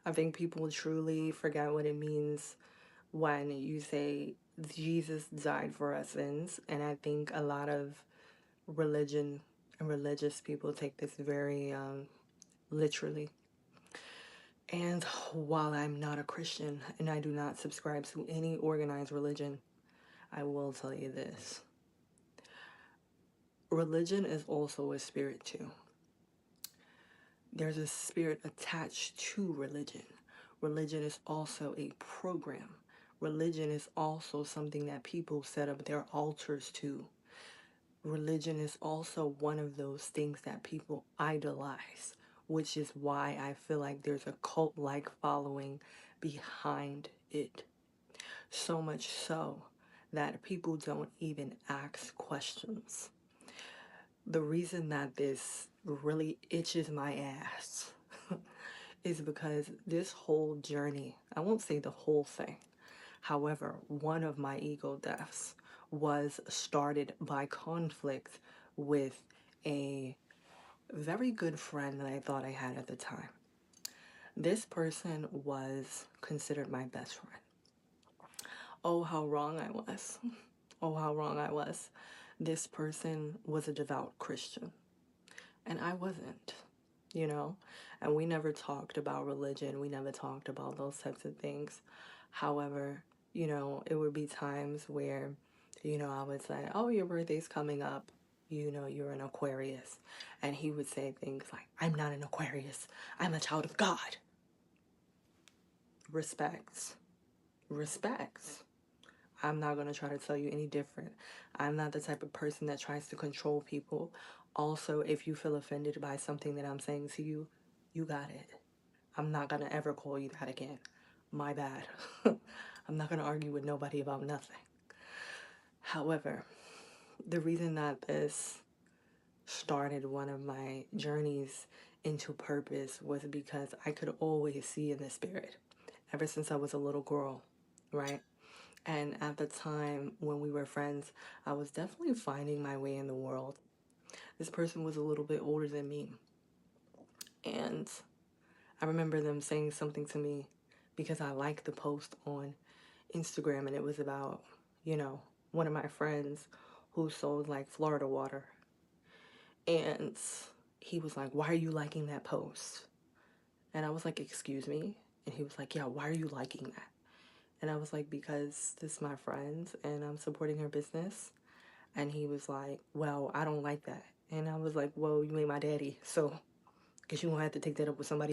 I think people truly forget what it means when you say Jesus died for our sins. And I think a lot of religion and religious people take this very literally. And while I'm not a Christian and I do not subscribe to any organized religion, I will tell you this. Religion is also a spirit too. There's a spirit attached to religion. Religion is also a program. Religion is also something that people set up their altars to. Religion is also one of those things that people idolize, which is why I feel like there's a cult-like following behind it. So much so that people don't even ask questions. The reason that this really itches my ass is because this whole journey, I won't say the whole thing, however, one of my ego deaths was started by conflict with a very good friend that I thought I had at the time. This person was considered my best friend. Oh, how wrong I was. Oh, how wrong I was. This person was a devout Christian, and I wasn't, you know? And we never talked about religion. We never talked about those types of things. However, it would be times where, I would say, oh, your birthday's coming up. You're an Aquarius. And he would say things like, I'm not an Aquarius. I'm a child of God. Respects. Respects. I'm not going to try to tell you any different. I'm not the type of person that tries to control people. Also, if you feel offended by something that I'm saying to you, you got it. I'm not going to ever call you that again. My bad. I'm not going to argue with nobody about nothing. However, the reason that this started one of my journeys into purpose was because I could always see in the spirit ever since I was a little girl, right? And at the time when we were friends, I was definitely finding my way in the world. This person was a little bit older than me. And I remember them saying something to me because I liked the post on Instagram, and it was about, one of my friends who sold like Florida water. And he was like, why are you liking that post? And I was like, excuse me? And he was like, yeah, why are you liking that? And I was like, because this is my friend and I'm supporting her business. And he was like, well, I don't like that. And I was like, well, you ain't my daddy, so I guess you won't have to take that up with somebody